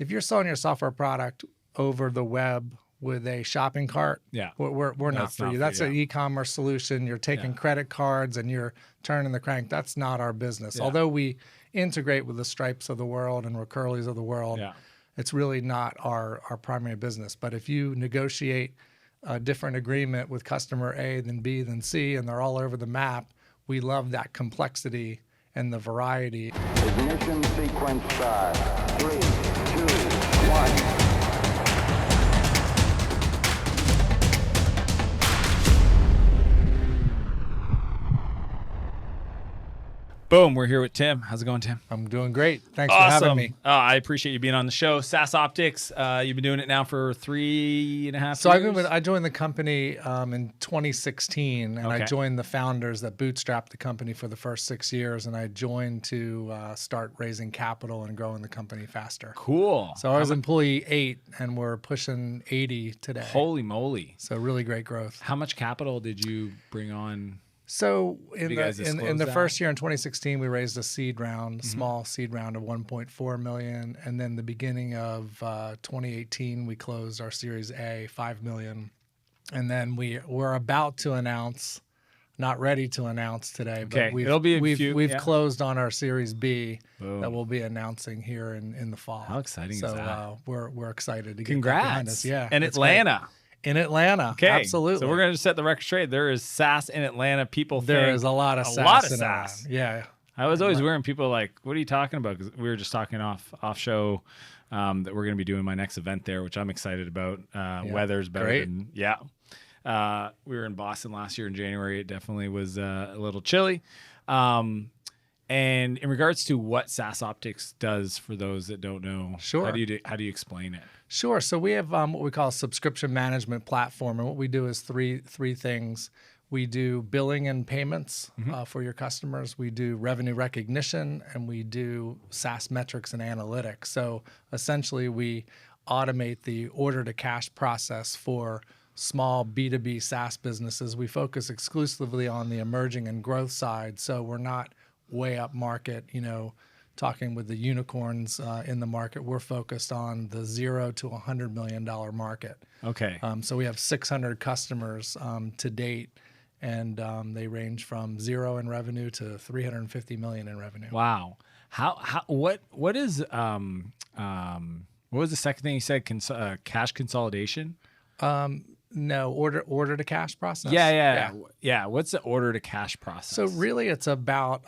if you're selling your software product over the web with a shopping cart, we're not for you. That's an e-commerce solution. You're taking credit cards and you're turning the crank. That's not our business. Although we integrate with the Stripes of the world and Recurleys of the world, it's really not our primary business. But if you negotiate a different agreement with customer A than B than C, and they're all over the map, we love that complexity and the variety. Ignition sequence start. 3, 2, 1. Boom, we're here with Tim. How's it going, Tim? I'm doing great. Thanks for having me. I appreciate you being on the show. SaaSOptics, you've been doing it now for 3.5 years? So I joined the company in 2016, and I joined the founders that bootstrapped the company for the first 6 years, and I joined to start raising capital and growing the company faster. Cool. So I was employee 8, and we're pushing 80 today. Holy moly. So really great growth. How much capital did you bring on? So in the first year in 2016, we raised a seed round, small seed round of 1.4 million, and then the beginning of 2018, we closed our Series A, 5 million, and then we're about to announce, not ready to announce today, but we've closed on our Series B. Boom. That we'll be announcing here in the fall. How exciting is that? So we're excited to get Congrats. that behind us. Yeah, and Atlanta. Great. In Atlanta, okay. Absolutely. So we're going to set the record straight. There is SaaS in Atlanta. There is a lot of SaaS. Yeah. I was always wearing people like, what are you talking about? Because we were just talking off show that we're going to be doing my next event there, which I'm excited about. Weather's better than, we were in Boston last year in January. It definitely was a little chilly. And in regards to what SaaSOptics does for those that don't know, how do you explain it? Sure. So we have what we call a subscription management platform, and what we do is three things. We do billing and payments for your customers. We do revenue recognition, and we do SaaS metrics and analytics. So essentially, we automate the order to cash process for small B2B SaaS businesses. We focus exclusively on the emerging and growth side, so we're not way up market, talking with the unicorns in the market. We're focused on the $0 to $100 million market. Okay. So we have 600 customers to date, and they range from 0 in revenue to $350 million in revenue. Wow. What was the second thing you said? Cash consolidation? No, order to cash process. Yeah. What's the order to cash process? So really, it's about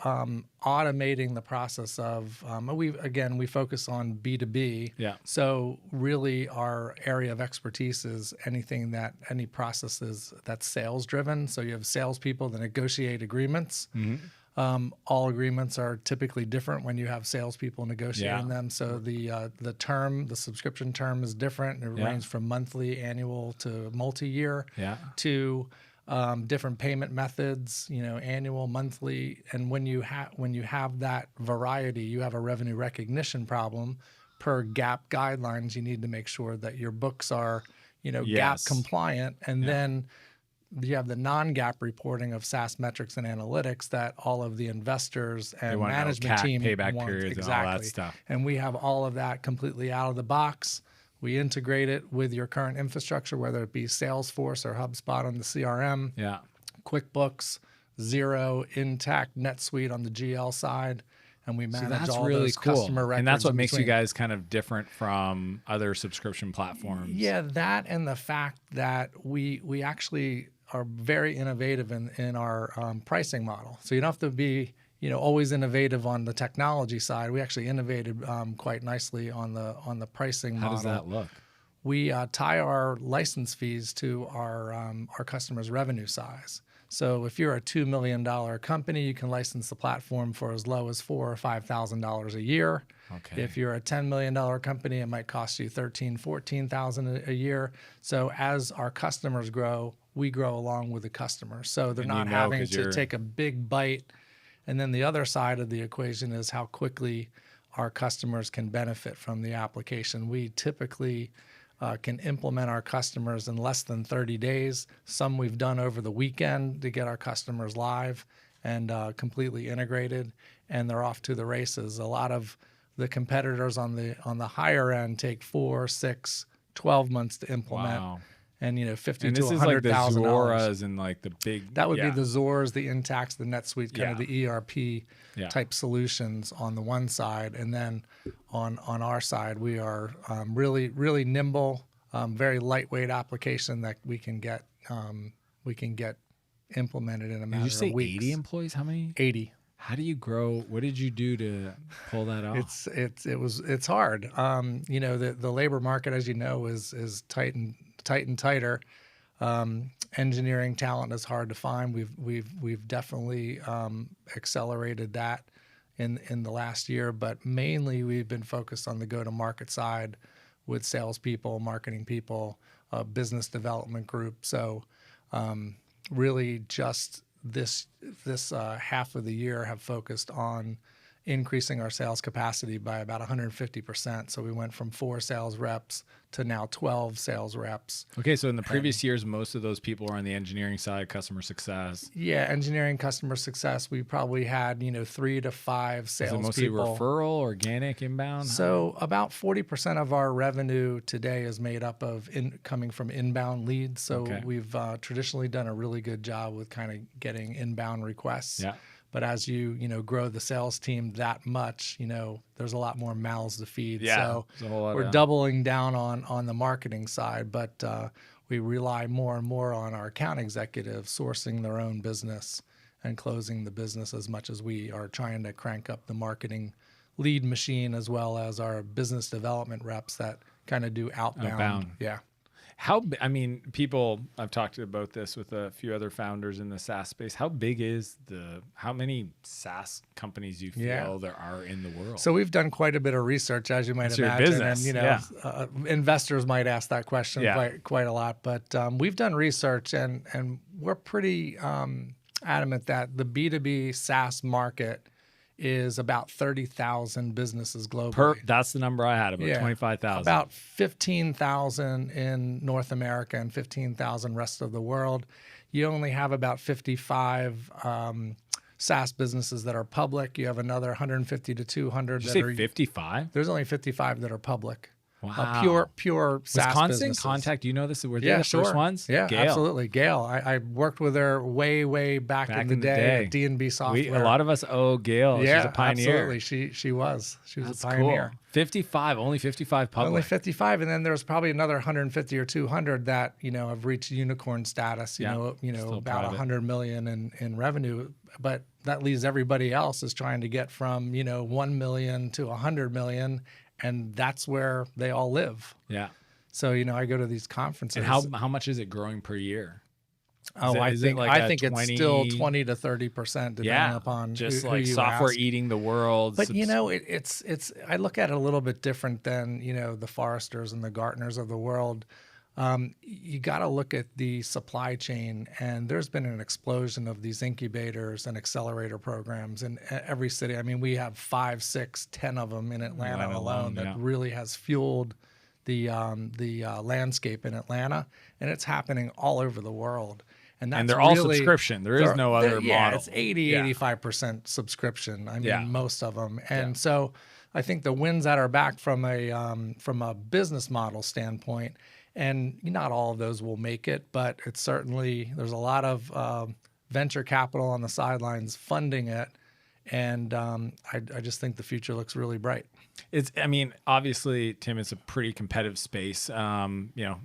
automating the process of. We focus on B2B. Yeah. So really, our area of expertise is any processes that's sales driven. So you have salespeople that negotiate agreements. All agreements are typically different when you have salespeople negotiating them. So the subscription term is different. It ranges from monthly, annual to multi-year to different payment methods. Annual, monthly, and when you have that variety, you have a revenue recognition problem. Per GAAP guidelines, you need to make sure that your books are GAAP compliant, and then you have the non-GAAP reporting of SaaS metrics and analytics that all of the investors and management team payback want. Periods exactly. And all that stuff. And we have all of that completely out of the box. We integrate it with your current infrastructure, whether it be Salesforce or HubSpot on the CRM, QuickBooks, Xero, Intact, NetSuite on the GL side. And we manage all really those customer records. And that's what makes you guys kind of different from other subscription platforms. Yeah, that and the fact that we actually are very innovative in our pricing model. So you don't have to be always innovative on the technology side. We actually innovated quite nicely on the pricing model. How does that look? We tie our license fees to our customers' revenue size. So if you're a $2 million company, you can license the platform for as low as $4,000 or $5,000 a year. Okay. If you're a $10 million company, it might cost you $13,000, $14,000 a year. So as our customers grow, we grow along with the customers. So they're not having to take a big bite. And then the other side of the equation is how quickly our customers can benefit from the application. We typically can implement our customers in less than 30 days. Some we've done over the weekend to get our customers live and completely integrated, and they're off to the races. A lot of the competitors on the higher end take 4, 6, 12 months to implement. Wow. And, you know, 50 And to this is like the $100,000. Zoras and like the big. That would be the Zors, the Intacs, the NetSuite, kind of the ERP type solutions on the one side. And then on our side, we are really, really nimble, very lightweight application that we can get implemented in a matter Did you say of weeks. 80 employees? How many? 80. How do you grow? What did you do to pull that off? It's hard. You know, the labor market, as you know, is tight and tighter. Engineering talent is hard to find. We've definitely accelerated that in the last year, but mainly we've been focused on the go-to-market side with salespeople, marketing people, business development group. So really just this half of the year have focused on increasing our sales capacity by about 150%. So we went from 4 sales reps to now 12 sales reps. Okay, so in the previous years, most of those people were on the engineering side, customer success. Yeah, engineering, customer success. We probably had 3 to 5 sales people. Is it mostly referral, organic, inbound? So about 40% of our revenue today is made up of coming from inbound leads. So we've traditionally done a really good job with kind of getting inbound requests. Yeah. But as you grow the sales team that much, there's a lot more mouths to feed. Yeah, so we're doubling down on the marketing side, but we rely more and more on our account executives sourcing their own business and closing the business as much as we are trying to crank up the marketing lead machine, as well as our business development reps that kind of do outbound. Yeah. People, I've talked about this with a few other founders in the SaaS space. How big is how many SaaS companies you feel there are in the world? So we've done quite a bit of research, as you might It's imagine. your business. And, investors might ask that question quite a lot, but we've done research and we're pretty adamant that the B2B SaaS market is about 30,000 businesses globally. That's the number I had, about 25,000. About 15,000 in North America and 15,000 rest of the world. You only have about 55 SaaS businesses that are public. You have another 150 to 200 Did you say 55? There's only 55 that are public. Wow. Pure SaaS Constant businesses. Contact, do you know this? Were they the first ones? Yeah, Gale. absolutely. Gale. I worked with her way back in the day at D&B Software. A lot of us owe Gale. Yeah, she's a pioneer. Absolutely. She was. She was That's a pioneer. Cool. 55, only 55 public. Only 55, and then there's probably another 150 or 200 that have reached unicorn status. About private. 100 million in revenue, but that leaves everybody else is trying to get from 1 million to 100 million. And that's where they all live. Yeah. So, I go to these conferences. And how much is it growing per year? I think it's still 20 to 30%, depending upon just who like you software ask. eating the world. But it's I look at it a little bit different than the Forresters and the Gartners of the world. You got to look at the supply chain, and there's been an explosion of these incubators and accelerator programs in every city. I mean, we have 5, 6, 10 of them in Atlanta alone that really has fueled the landscape in Atlanta, and it's happening all over the world. And they're all subscription. There is no other model. Yeah, it's 85% subscription. I mean, most of them. And so I think the wins that are back from a business model standpoint, and not all of those will make it, but it's certainly, there's a lot of venture capital on the sidelines funding it. And I just think the future looks really bright. Obviously, Tim, it's a pretty competitive space.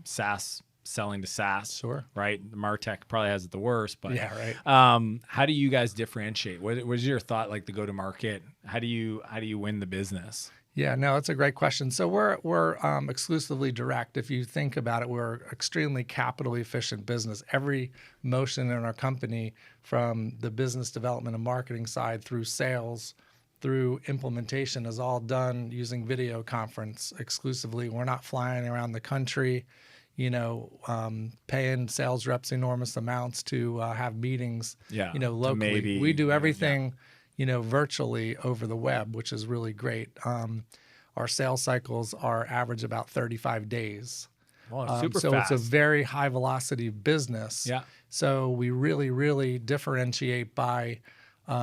SaaS selling to SaaS, sure, right? Martell probably has it the worst, but yeah, right. How do you guys differentiate? What is your thought, like the go to market? How do you win the business? Yeah, no, it's a great question. So we're exclusively direct. If you think about it, we're extremely capital efficient business. Every motion in our company, from the business development and marketing side through sales, through implementation, is all done using video conference exclusively. We're not flying around the country, paying sales reps enormous amounts to have meetings, locally. We do everything. Virtually over the web, which is really great. Our sales cycles are average about 35 days. Wow, super so fast. It's a very high velocity business. Yeah. So we really, really differentiate by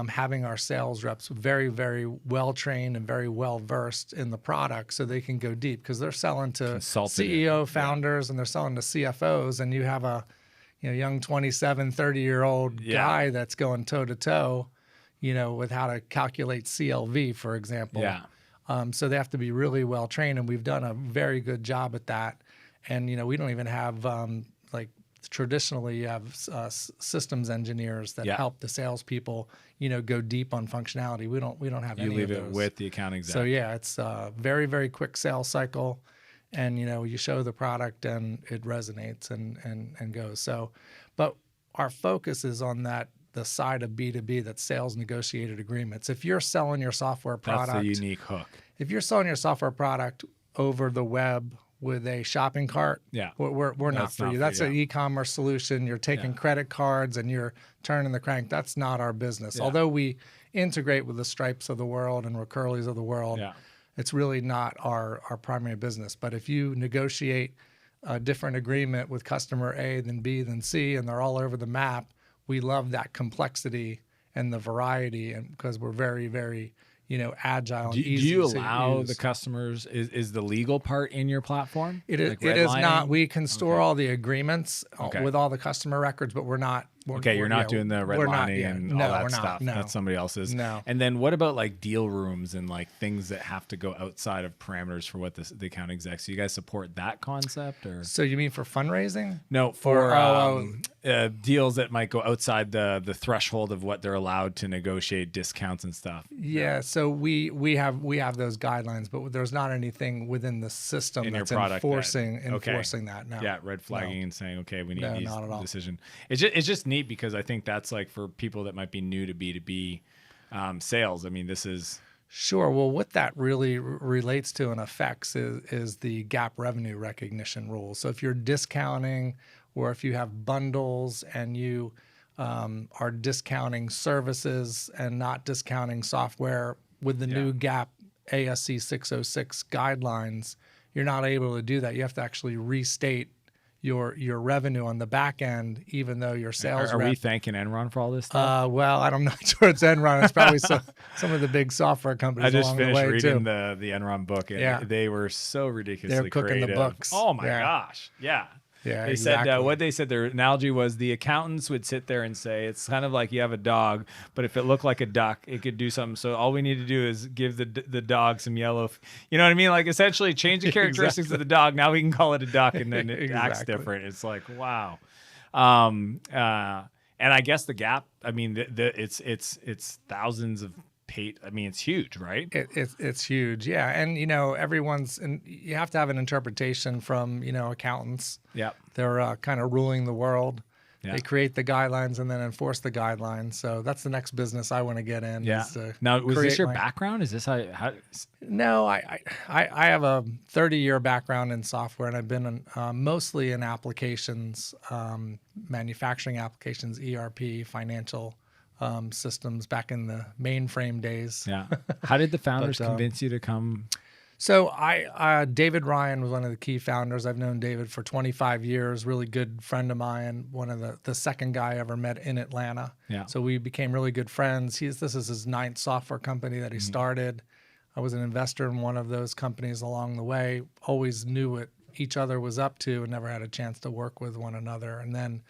having our sales reps very, very well trained and very well versed in the product so they can go deep, because they're selling to CEO founders and they're selling to CFOs, and you have a young 27, 30-year-old guy that's going toe to toe, with how to calculate CLV, for example. Yeah. So they have to be really well trained, and we've done a very good job at that. And we don't even have traditionally you have systems engineers that help the salespeople go deep on functionality. We don't have any of those. You leave it with the account exec. So yeah, it's a very, very quick sales cycle, and you show the product and it resonates and goes. So, but our focus is on the side of B2B, that's sales negotiated agreements. If you're selling your software product, that's the unique hook. If you're selling your software product over the web with a shopping cart, we're not for you. That's an e-commerce solution. You're taking credit cards and you're turning the crank. That's not our business. Although we integrate with the Stripes of the world and Recurleys of the world, it's really not our primary business. But if you negotiate a different agreement with customer A than B than C, and they're all over the map, we love that complexity and the variety, and because we're very, very agile and easy. Do you allow the customers? Is the legal part in your platform? It is not. We can store all the agreements with all the customer records, but we're not. You're not doing the redlining and all that stuff. No. That's somebody else's. No. And then what about like deal rooms and like things that have to go outside of parameters for what the account execs? So you guys support that concept, or? So you mean for fundraising? No, for deals that might go outside the threshold of what they're allowed to negotiate discounts and stuff. Yeah. So we have those guidelines, but there's not anything within the system that's enforcing that. No. Yeah, red flagging and saying, okay, we need these decision. It's just neat, because I think that's like for people that might be new to B2B sales. I mean, this is... Sure. Well, what that really relates to and affects is the GAAP revenue recognition rules. So if you're discounting, or if you have bundles and you are discounting services and not discounting software with the new GAAP ASC 606 guidelines, you're not able to do that. You have to actually restate your revenue on the back end, even though your sales Are we thanking Enron for all this stuff? Well, I'm not sure it's Enron. It's probably some of the big software companies. I just along finished the way reading too. the Enron book, and they were so ridiculously They're cooking creative. the books. Oh my gosh. Yeah. Yeah, they said what they said. Their analogy was the accountants would sit there and say it's kind of like you have a dog, but if it looked like a duck, it could do something. So all we need to do is give the dog some yellow. You know what I mean? Like essentially change the characteristics of the dog. Now we can call it a duck, and then it acts different. It's like wow. And I guess the gap. I mean, it's thousands of. I mean, it's huge, right? It's huge, yeah. And you have to have an interpretation from accountants. Yeah, they're kind of ruling the world. Yeah. They create the guidelines and then enforce the guidelines. So that's the next business I want to get in. Yeah. Now, was this your background? Is this how? No, I have a 30-year background in software, and I've been mostly in applications, manufacturing applications, ERP, financial. Systems back in the mainframe days. Yeah. How did the founders convince you to come? So David Ryan was one of the key founders. I've known David for 25 years, really good friend of mine, one of the second guy I ever met in Atlanta. Yeah. So we became really good friends. This is his 9th software company that he started. I was an investor in one of those companies along the way, always knew what each other was up to and never had a chance to work with one another. And then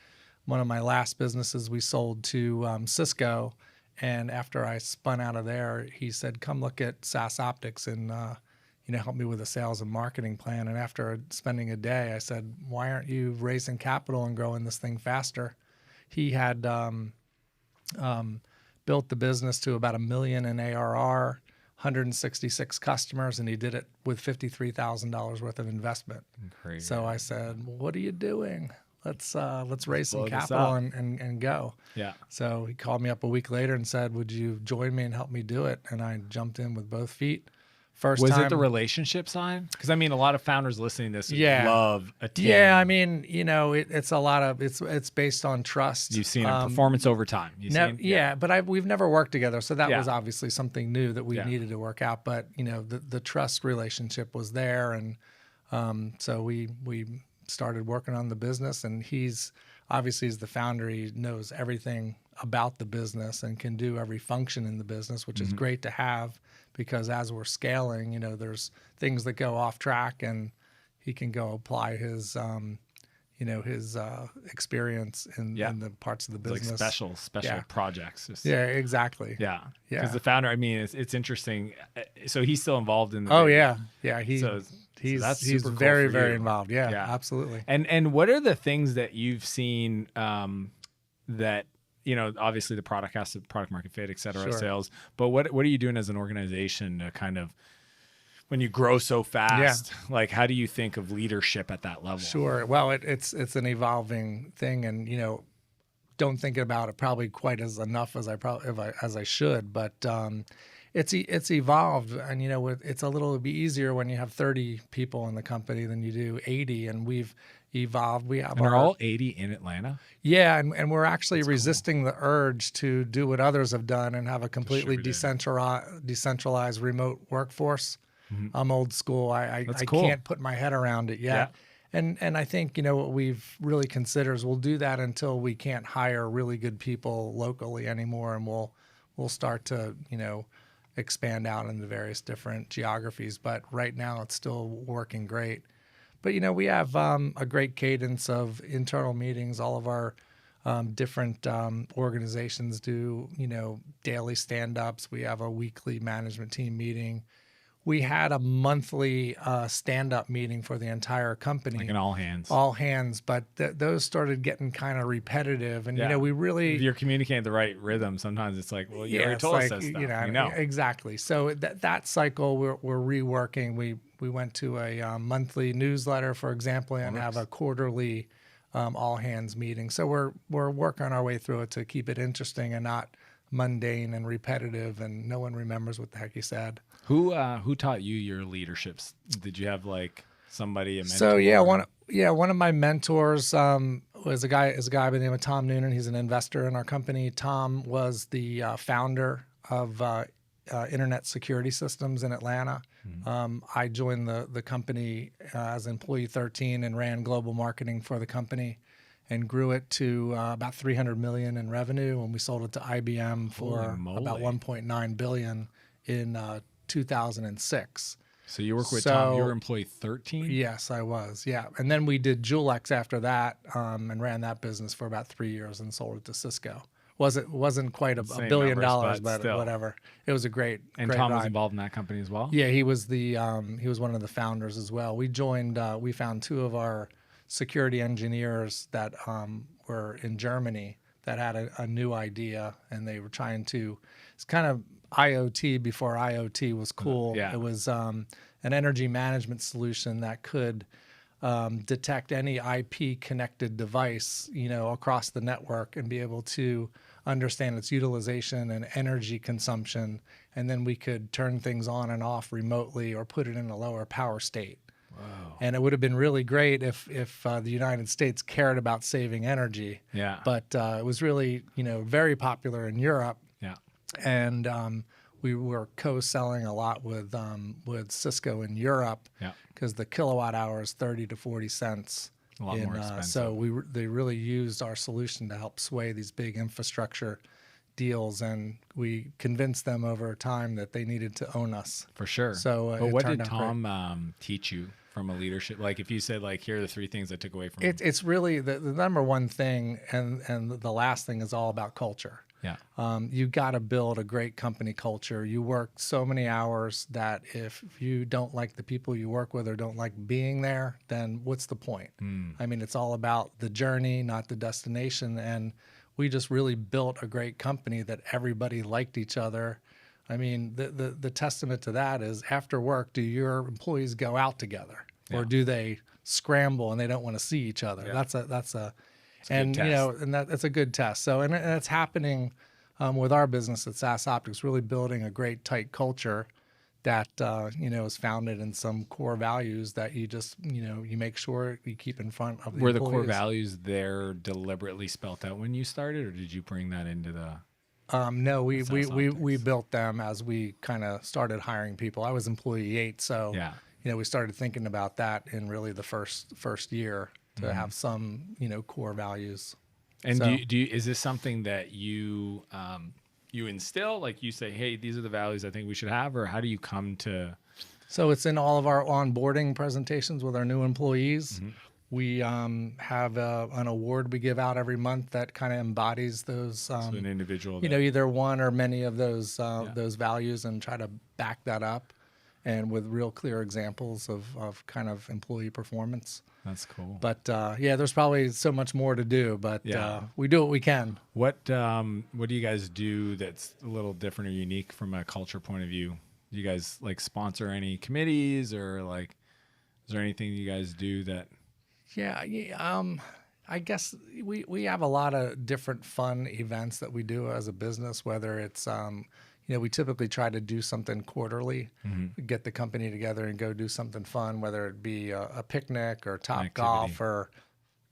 one of my last businesses we sold to Cisco, and after I spun out of there, he said, "Come look at SaaSOptics and help me with a sales and marketing plan." And after spending a day, I said, "Why aren't you raising capital and growing this thing faster?" He had built the business to about $1 million in ARR, 166 customers, and he did it with $53,000 worth of investment. Crazy. So I said, "What are you doing? Let's raise some capital and go." Yeah. So he called me up a week later and said, "Would you join me and help me do it?" And I jumped in with both feet. Was it the relationship side? Because I mean, a lot of founders listening to this love a team. Yeah, I mean, it's a lot of it's based on trust. You've seen performance over time. But we've never worked together, so that was obviously something new that we needed to work out. But the trust relationship was there, and so we started working on the business, and he's the founder. He knows everything about the business and can do every function in the business, which is great to have, because as we're scaling, you know, there's things that go off track, and he can go apply his his experience in the parts of the business. Like special projects. Yeah, exactly. Yeah. Yeah. Because the founder, I mean, it's interesting. So he's still involved in the Oh, business. yeah. So that's he's super cool very, for very you. involved. Yeah, absolutely. And what are the things that you've seen that, you know, obviously the product has to product market fit, et cetera, Sure. sales, but what are you doing as an organization to kind of, when you grow so fast, like how do you think of leadership at that level? Sure. Well, it's an evolving thing, and you know, don't think about it probably quite as enough as I should, but it's evolved, and you know, it's a little bit easier when you have 30 people in the company than you do 80, and we've evolved. We have And are all 80 in Atlanta? Yeah, and we're actually resisting the urge to do what others have done and have a completely decentralized remote workforce. I'm old school. I cool. can't put my head around it yet. Yeah. And I think, you know, what we've really considered is we'll do that until we can't hire really good people locally anymore, and we'll start to, you know, expand out into various different geographies. But right now it's still working great. But, you know, we have a great cadence of internal meetings. All of our different organizations do, you know, daily stand-ups. We have a weekly management team meeting. We had a monthly stand-up meeting for the entire company. Like an all hands. All hands, but those started getting kind of repetitive. And, you know, we really... If you're communicating the right rhythm, sometimes it's like, well, you already told us that stuff. You know. Exactly. So that cycle we're reworking. We went to a monthly newsletter, for example, and have a quarterly all hands meeting. So we're working our way through it to keep it interesting and not mundane and repetitive, and no one remembers what the heck you said. Who taught you your leaderships? Did you have like somebody, a mentor? So one of my mentors was a guy by the name of Tom Noonan. He's an investor in our company. Tom was the founder of Internet Security Systems in Atlanta. I joined the company as employee 13 and ran global marketing for the company, and grew it to about $300 million in revenue, and we sold it to IBM for about $1.9 billion in 2006. So you work with Tom. You were employee 13? Yes, I was. Yeah, and then we did Julex after that, and ran that business for about 3 years and sold it to Cisco. Wasn't quite a $1 billion, but still. Whatever. It was a great. And great Tom was ride. involved in that company as well. Yeah, he was one of the founders as well. We joined. We found two of our security engineers that were in Germany that had a new idea, and they were trying to. It's kind of IoT before IoT was cool. Yeah. It was an energy management solution that could detect any IP connected device, you know, across the network, and be able to understand its utilization and energy consumption, and then we could turn things on and off remotely or put it in a lower power state. Wow. And it would have been really great if the United States cared about saving energy. Yeah. But it was really, you know, very popular in Europe. Yeah. And we were co-selling a lot with Cisco in Europe. Yeah. Because the kilowatt hour is 30 to 40 cents. A lot more expensive. So they really used our solution to help sway these big infrastructure deals, and we convinced them over time that they needed to own us. For sure. So, but what did Tom teach you from a leadership? Like, if you said, like, here are the three things I took away from it. It's really the number one thing, and the last thing is all about culture. Yeah. You got to build a great company culture. You work so many hours that if you don't like the people you work with or don't like being there, then what's the point? I mean, it's all about the journey, not the destination. And we just really built a great company that everybody liked each other. I mean, the testament to that is after work, do your employees go out together, or do they scramble and they don't want to see each other? Yeah. That's a and you know, and that's a good test. So and it's happening with our business at SaaSOptics, really building a great tight culture that you know, is founded in some core values that you just, you know, you make sure you keep in front of the Were employees. the core values there deliberately spelt out when you started, or did you bring that into the? No, we built them as we kind of started hiring people. I was employee 8, so you know, we started thinking about that in really the first year to have some, you know, core values. And So- do you, is this something that you you instill? Like you say, hey, these are the values I think we should have, or how do you come to? So it's in all of our onboarding presentations with our new employees. We have an award we give out every month that kind of embodies those, So an individual, either one or many of those values, and try to back that up, and with real clear examples of kind of employee performance. That's cool. But there's probably so much more to do, but we do what we can. What do you guys do that's a little different or unique from a culture point of view? Do you guys like sponsor any committees, or like, is there anything you guys do that? I guess we have a lot of different fun events that we do as a business, whether it's, we typically try to do something quarterly, get the company together and go do something fun, whether it be a picnic or Top Golf or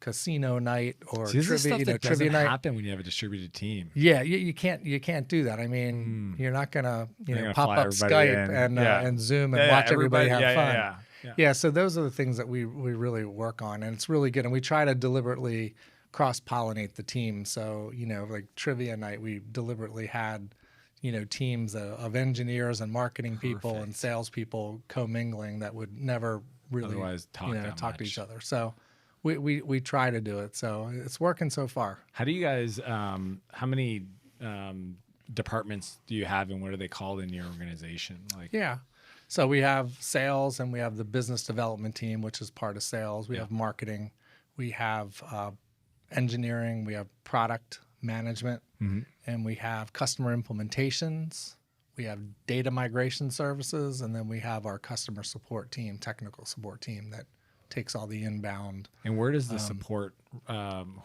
casino night or See, this is trivia, stuff that trivia doesn't night. happen when you have a distributed team. Yeah, you can't do that. I mean, you're not gonna gonna pop fly up everybody Skype in. and Zoom and watch everybody have fun. Yeah. So those are the things that we really work on, and it's really good. And we try to deliberately cross-pollinate the team. So like trivia night, we deliberately had teams of engineers and marketing people and salespeople commingling that would never really Otherwise talk to each other. So we try to do it. So it's working so far. How do you guys? How many departments do you have, and what are they called in your organization? Like, So we have sales, and we have the business development team, which is part of sales. We have marketing, we have engineering, we have product management, and we have customer implementations. We have data migration services, and then we have our customer support team, technical support team that takes all the inbound. And where does the support?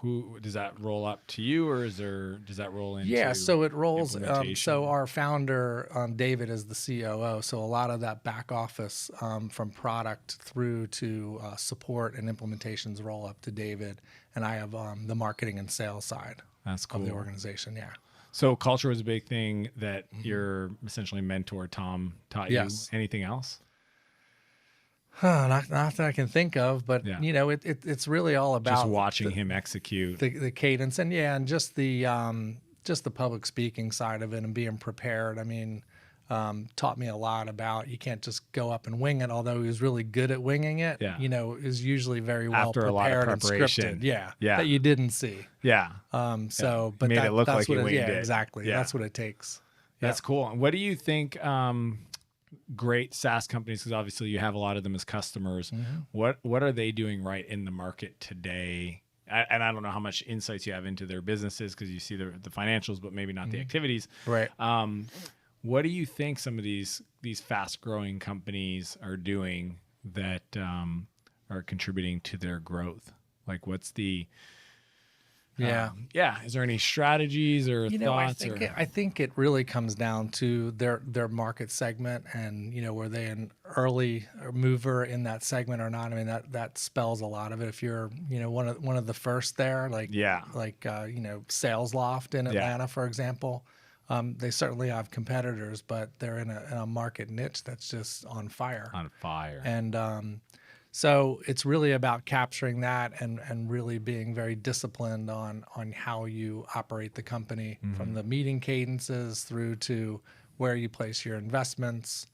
Who does that roll up to you, or does that roll into? Yeah, so it rolls. implementation? So our founder, David, is the COO. So a lot of that back office, from product through to support and implementations, roll up to David, and I have the marketing and sales side That's cool. of the organization. Yeah. So culture was a big thing that your essentially mentor Tom taught Yes. you. Anything else? Not that I can think of, but it's really all about Just watching him execute. the cadence and just the public speaking side of it and being prepared. I mean, taught me a lot about you can't just go up and wing it. Although he was really good at winging it, is usually very well After a lot of prepared and preparation. scripted. Yeah. That you didn't see. Yeah. But Made it look that's like you what winged it. exactly. Yeah. That's what it takes. That's cool. And what do you think? Great SaaS companies, because obviously you have a lot of them as customers. What are they doing right in the market today? And I don't know how much insights you have into their businesses, because you see the financials, but maybe not the activities. Right. What do you think some of these fast growing companies are doing that are contributing to their growth? Like, what's the is there any strategies or thoughts? I think it really comes down to their market segment, and were they an early mover in that segment or not? I mean, that spells a lot of it. If you're one of the first there, like Sales Loft in Atlanta, for example, they certainly have competitors, but they're in a market niche that's just on fire. And so it's really about capturing that and really being very disciplined on how you operate the company, from the meeting cadences through to where you place your investments.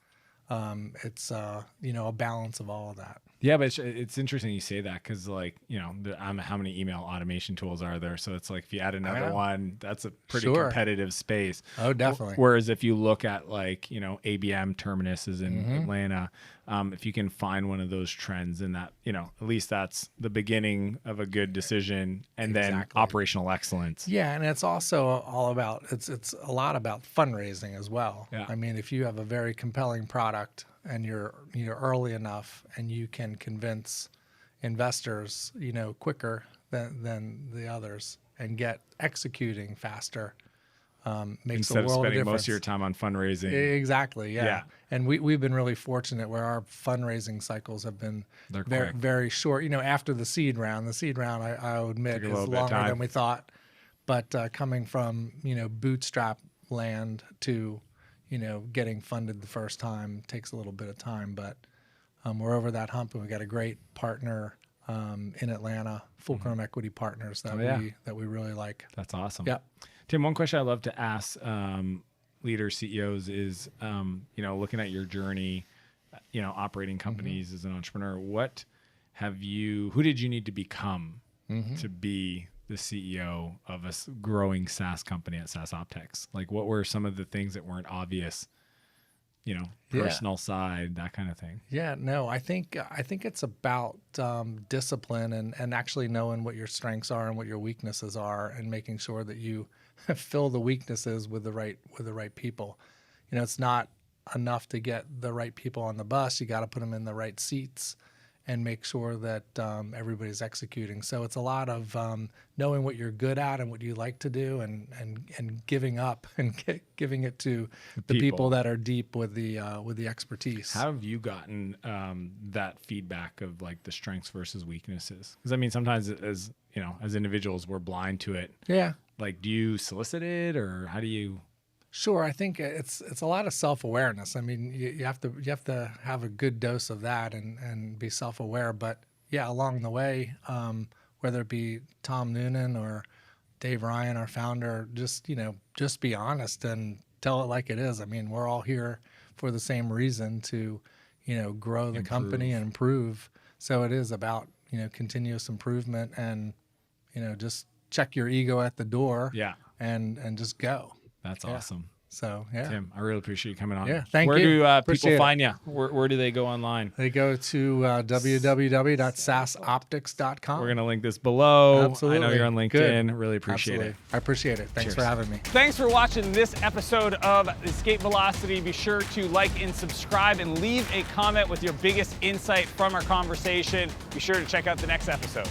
It's a balance of all of that. Yeah, but it's interesting you say that, because how many email automation tools are there? So it's like, if you add another one, that's a pretty competitive space. Oh, definitely. Whereas if you look at ABM Terminus is in Atlanta, if you can find one of those trends, in that, at least that's the beginning of a good decision, and then operational excellence. Yeah, and it's also all about it's a lot about fundraising as well. Yeah. I mean, if you have a very compelling product and you're early enough, and you can convince investors quicker than the others, and get executing faster, makes Instead a world of spending of most of your time on fundraising. Exactly. Yeah. And we've been really fortunate where our fundraising cycles have been very, very short. After the seed round, I'll admit is longer than we thought. But coming from bootstrap land to getting funded the first time takes a little bit of time, but we're over that hump, and we got a great partner in Atlanta, Fulcrum Equity Partners that we really like. That's awesome. Yeah. Tim, one question I love to ask leaders, CEOs is, looking at your journey, operating companies as an entrepreneur, who did you need to become to be the CEO of a growing SaaS company at SaaSOptics? Like, what were some of the things that weren't obvious, personal side, that kind of thing? Yeah, no, I think it's about discipline and actually knowing what your strengths are and what your weaknesses are, and making sure that you fill the weaknesses with the right people. It's not enough to get the right people on the bus. You got to put them in the right seats and make sure that everybody's executing. So it's a lot of knowing what you're good at and what you like to do, and giving up and giving it to the people that are deep with the expertise. How have you gotten that feedback of like the strengths versus weaknesses? Because I mean, sometimes as individuals, we're blind to it. Yeah. Like, do you solicit it, or how do you? Sure, I think it's a lot of self-awareness. I mean, you have to have a good dose of that and be self-aware. But yeah, along the way, whether it be Tom Noonan or Dave Ryan, our founder, just be honest and tell it like it is. I mean, we're all here for the same reason, to grow the company and improve. So it is about continuous improvement, and just check your ego at the door. Yeah. and just go. That's awesome. So, yeah. Tim, I really appreciate you coming on. Yeah, thank you. you. Where do people find you? Where do they go online? They go to www.SaaSOptics.com. We're going to link this below. Absolutely. I know you're on LinkedIn. Really appreciate it. I appreciate it. Thanks for having me. Thanks for watching this episode of Escape Velocity. Be sure to like and subscribe, and leave a comment with your biggest insight from our conversation. Be sure to check out the next episode.